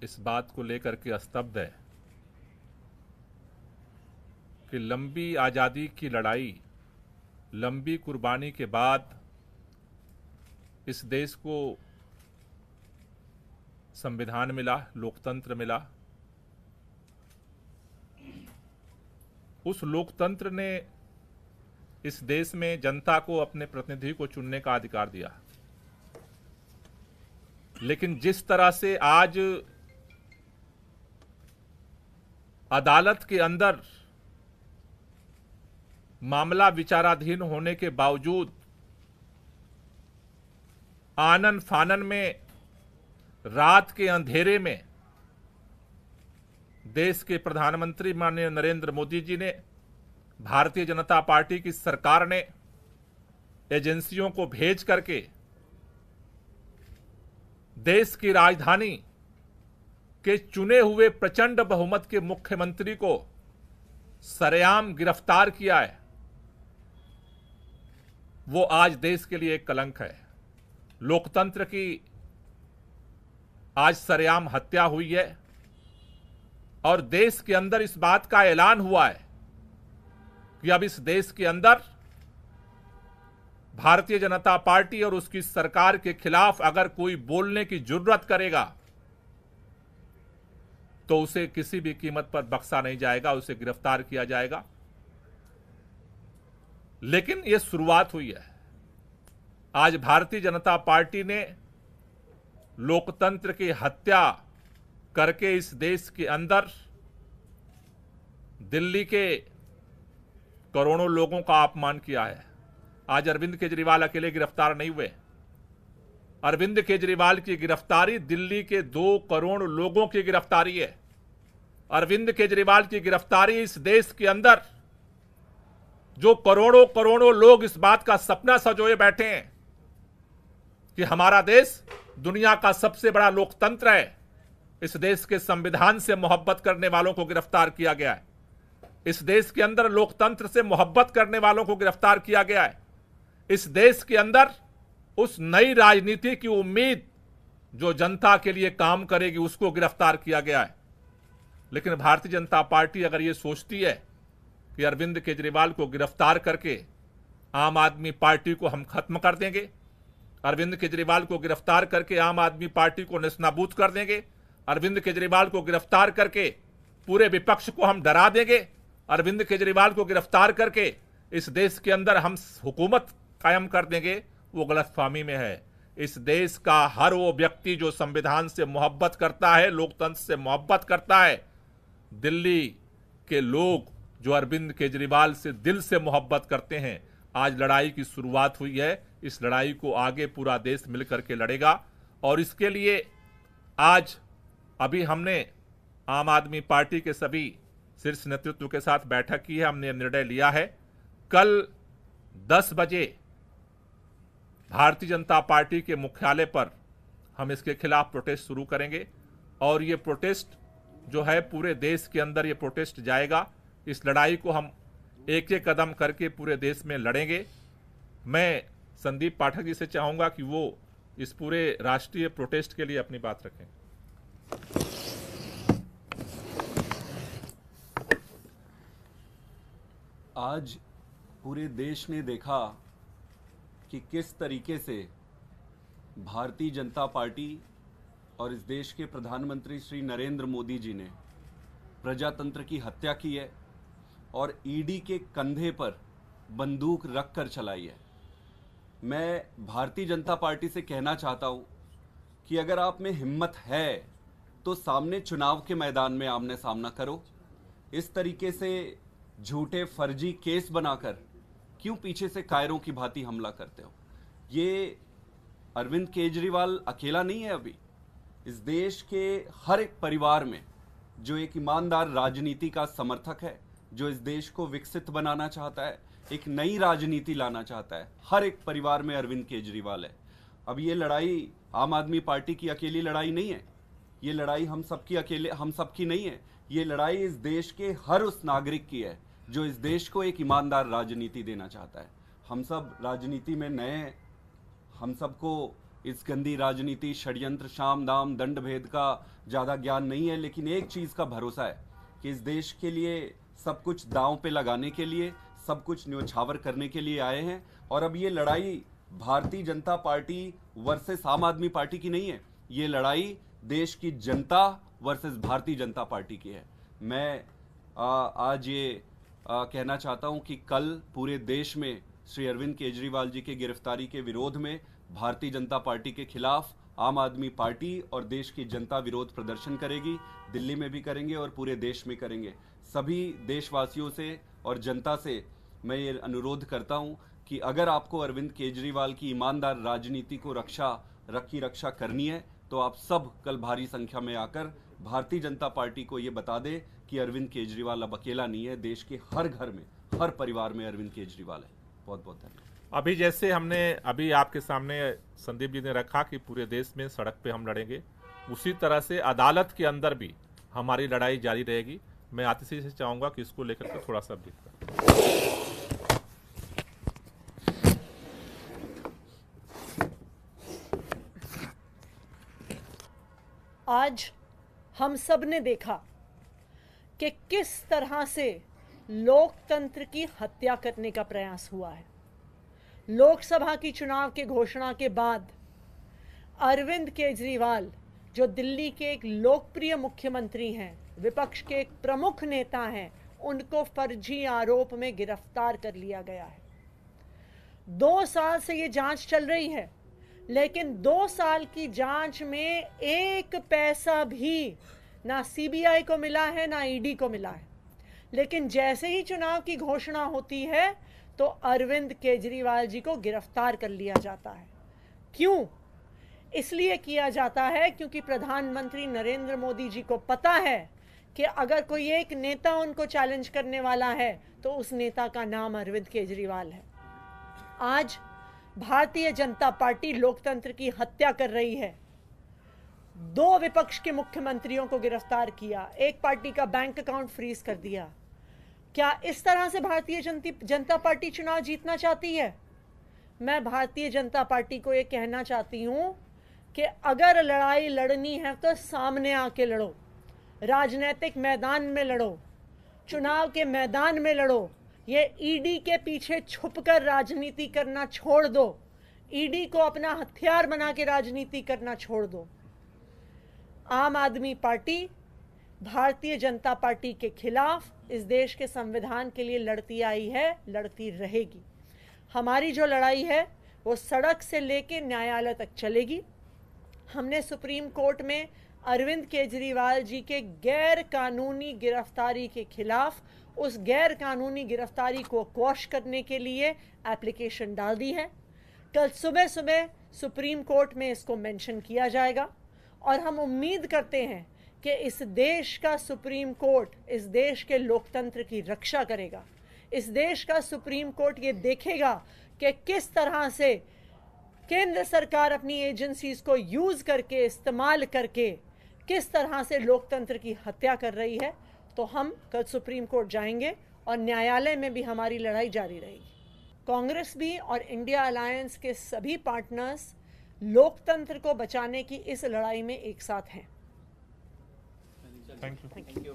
इस बात को लेकर के स्तब्ध है कि लंबी आज़ादी की लड़ाई, लंबी कुर्बानी के बाद इस देश को संविधान मिला, लोकतंत्र मिला। उस लोकतंत्र ने इस देश में जनता को अपने प्रतिनिधि को चुनने का अधिकार दिया, लेकिन जिस तरह से आज अदालत के अंदर मामला विचाराधीन होने के बावजूद आनन फानन में, रात के अंधेरे में देश के प्रधानमंत्री माननीय नरेंद्र मोदी जी ने, भारतीय जनता पार्टी की सरकार ने एजेंसियों को भेज करके देश की राजधानी के चुने हुए प्रचंड बहुमत के मुख्यमंत्री को सरेआम गिरफ्तार किया है, वो आज देश के लिए एक कलंक है। लोकतंत्र की आज सरेआम हत्या हुई है और देश के अंदर इस बात का ऐलान हुआ है कि अब इस देश के अंदर भारतीय जनता पार्टी और उसकी सरकार के खिलाफ अगर कोई बोलने की जुर्रत करेगा तो उसे किसी भी कीमत पर बख्शा नहीं जाएगा, उसे गिरफ्तार किया जाएगा। लेकिन यह शुरुआत हुई है। आज भारतीय जनता पार्टी ने लोकतंत्र की हत्या करके इस देश के अंदर दिल्ली के करोड़ों लोगों का अपमान किया है। आज अरविंद केजरीवाल अकेले गिरफ्तार नहीं हुए। अरविंद केजरीवाल की गिरफ्तारी दिल्ली के 2 करोड़ लोगों की गिरफ्तारी है। अरविंद केजरीवाल की गिरफ्तारी इस देश के अंदर जो करोड़ों करोड़ों लोग इस बात का सपना सजोए बैठे हैं कि हमारा देश दुनिया का सबसे बड़ा लोकतंत्र है, इस देश के संविधान से मोहब्बत करने वालों को गिरफ्तार किया गया है। इस देश के अंदर लोकतंत्र से मोहब्बत करने वालों को गिरफ्तार किया गया है। इस देश के अंदर उस नई राजनीति की उम्मीद जो जनता के लिए काम करेगी उसको गिरफ्तार किया गया है। लेकिन भारतीय जनता पार्टी अगर ये सोचती है कि अरविंद केजरीवाल को गिरफ्तार करके आम आदमी पार्टी को हम खत्म कर देंगे, अरविंद केजरीवाल को गिरफ्तार करके आम आदमी पार्टी को नेस्तनाबूद कर देंगे, अरविंद केजरीवाल को गिरफ्तार करके पूरे विपक्ष को हम डरा देंगे, अरविंद केजरीवाल को गिरफ्तार करके इस देश के अंदर हम हुकूमत कायम कर देंगे, वो गलतफहमी में है। इस देश का हर वो व्यक्ति जो संविधान से मोहब्बत करता है, लोकतंत्र से मोहब्बत करता है, दिल्ली के लोग जो अरविंद केजरीवाल से दिल से मोहब्बत करते हैं, आज लड़ाई की शुरुआत हुई है। इस लड़ाई को आगे पूरा देश मिलकर के लड़ेगा और इसके लिए आज अभी हमने आम आदमी पार्टी के सभी शीर्ष नेतृत्व के साथ बैठक की है। हमने निर्णय लिया है कल 10 बजे भारतीय जनता पार्टी के मुख्यालय पर हम इसके खिलाफ प्रोटेस्ट शुरू करेंगे और ये प्रोटेस्ट जो है पूरे देश के अंदर ये प्रोटेस्ट जाएगा। इस लड़ाई को हम एक एक कदम करके पूरे देश में लड़ेंगे। मैं संदीप पाठक जी से चाहूंगा कि वो इस पूरे राष्ट्रीय प्रोटेस्ट के लिए अपनी बात रखें। आज पूरे देश ने देखा कि किस तरीके से भारतीय जनता पार्टी और इस देश के प्रधानमंत्री श्री नरेंद्र मोदी जी ने प्रजातंत्र की हत्या की है और ईडी के कंधे पर बंदूक रखकर चलाई है। मैं भारतीय जनता पार्टी से कहना चाहता हूं कि अगर आप में हिम्मत है तो सामने चुनाव के मैदान में आमने सामना करो। इस तरीके से झूठे फर्जी केस बनाकर क्यों पीछे से कायरों की भांति हमला करते हो? ये अरविंद केजरीवाल अकेला नहीं है। अभी इस देश के हर एक परिवार में जो एक ईमानदार राजनीति का समर्थक है, जो इस देश को विकसित बनाना चाहता है, एक नई राजनीति लाना चाहता है, हर एक परिवार में अरविंद केजरीवाल है। अब ये लड़ाई आम आदमी पार्टी की अकेली लड़ाई नहीं है, ये लड़ाई हम सबकी नहीं है। ये लड़ाई इस देश के हर उस नागरिक की है जो इस देश को एक ईमानदार राजनीति देना चाहता है। हम सब राजनीति में नए हैं, हम सबको इस गंदी राजनीति, षड्यंत्र, शाम दाम दंड भेद का ज़्यादा ज्ञान नहीं है, लेकिन एक चीज़ का भरोसा है कि इस देश के लिए सब कुछ दांव पे लगाने के लिए, सब कुछ न्योछावर करने के लिए आए हैं। और अब ये लड़ाई भारतीय जनता पार्टी वर्सेस आम आदमी पार्टी की नहीं है, ये लड़ाई देश की जनता वर्सेस भारतीय जनता पार्टी की है। मैं आज ये कहना चाहता हूं कि कल पूरे देश में श्री अरविंद केजरीवाल जी के गिरफ्तारी के विरोध में भारतीय जनता पार्टी के खिलाफ आम आदमी पार्टी और देश की जनता विरोध प्रदर्शन करेगी। दिल्ली में भी करेंगे और पूरे देश में करेंगे। सभी देशवासियों से और जनता से मैं ये अनुरोध करता हूं कि अगर आपको अरविंद केजरीवाल की ईमानदार राजनीति को रक्षा करनी है तो आप सब कल भारी संख्या में आकर भारतीय जनता पार्टी को ये बता दें कि अरविंद केजरीवाल अब अकेला नहीं है, देश के हर घर में, हर परिवार में अरविंद केजरीवाल है। बहुत बहुत धन्यवाद। अभी जैसे हमने अभी आपके सामने संदीप जी ने रखा कि पूरे देश में सड़क पे हम लड़ेंगे, उसी तरह से अदालत के अंदर भी हमारी लड़ाई जारी रहेगी। मैं आतिशी से चाहूंगा कि इसको लेकर के थोड़ा सा आज हम सब ने देखा कि किस तरह से लोकतंत्र की हत्या करने का प्रयास हुआ है। लोकसभा की चुनाव के घोषणा के बाद अरविंद केजरीवाल, जो दिल्ली के एक लोकप्रिय मुख्यमंत्री हैं, विपक्ष के एक प्रमुख नेता हैं, उनको फर्जी आरोप में गिरफ्तार कर लिया गया है। 2 साल से ये जांच चल रही है, लेकिन 2 साल की जांच में एक पैसा भी ना सीबीआई को मिला है ना ईडी को मिला है। लेकिन जैसे ही चुनाव की घोषणा होती है तो अरविंद केजरीवाल जी को गिरफ्तार कर लिया जाता है। क्यों? इसलिए किया जाता है क्योंकि प्रधानमंत्री नरेंद्र मोदी जी को पता है कि अगर कोई एक नेता उनको चैलेंज करने वाला है तो उस नेता का नाम अरविंद केजरीवाल है। आज भारतीय जनता पार्टी लोकतंत्र की हत्या कर रही है। 2 विपक्ष के मुख्यमंत्रियों को गिरफ्तार किया, एक पार्टी का बैंक अकाउंट फ्रीज कर दिया। क्या इस तरह से भारतीय जनता पार्टी चुनाव जीतना चाहती है? मैं भारतीय जनता पार्टी को यह कहना चाहती हूं कि अगर लड़ाई लड़नी है तो सामने आके लड़ो, राजनीतिक मैदान में लड़ो, चुनाव के मैदान में लड़ो। ये ईडी के पीछे छुपकर राजनीति करना छोड़ दो, ईडी को अपना हथियार बना के राजनीति करना छोड़ दो। आम आदमी पार्टी भारतीय जनता पार्टी के खिलाफ इस देश के संविधान के लिए लड़ती आई है, लड़ती रहेगी। हमारी जो लड़ाई है वो सड़क से लेके न्यायालय तक चलेगी। हमने सुप्रीम कोर्ट में अरविंद केजरीवाल जी के गैर कानूनी गिरफ्तारी के खिलाफ उस गैर कानूनी गिरफ्तारी को क्वॉश करने के लिए एप्लीकेशन डाल दी है। कल सुबह सुप्रीम कोर्ट में इसको मेंशन किया जाएगा और हम उम्मीद करते हैं कि इस देश का सुप्रीम कोर्ट इस देश के लोकतंत्र की रक्षा करेगा। इस देश का सुप्रीम कोर्ट ये देखेगा कि किस तरह से केंद्र सरकार अपनी एजेंसीज को यूज करके, इस्तेमाल करके किस तरह से लोकतंत्र की हत्या कर रही है। तो हम कल सुप्रीम कोर्ट जाएंगे और न्यायालय में भी हमारी लड़ाई जारी रहेगी। कांग्रेस भी और इंडिया अलायंस के सभी पार्टनर्स लोकतंत्र को बचाने की इस लड़ाई में एक साथ हैं। Thank you.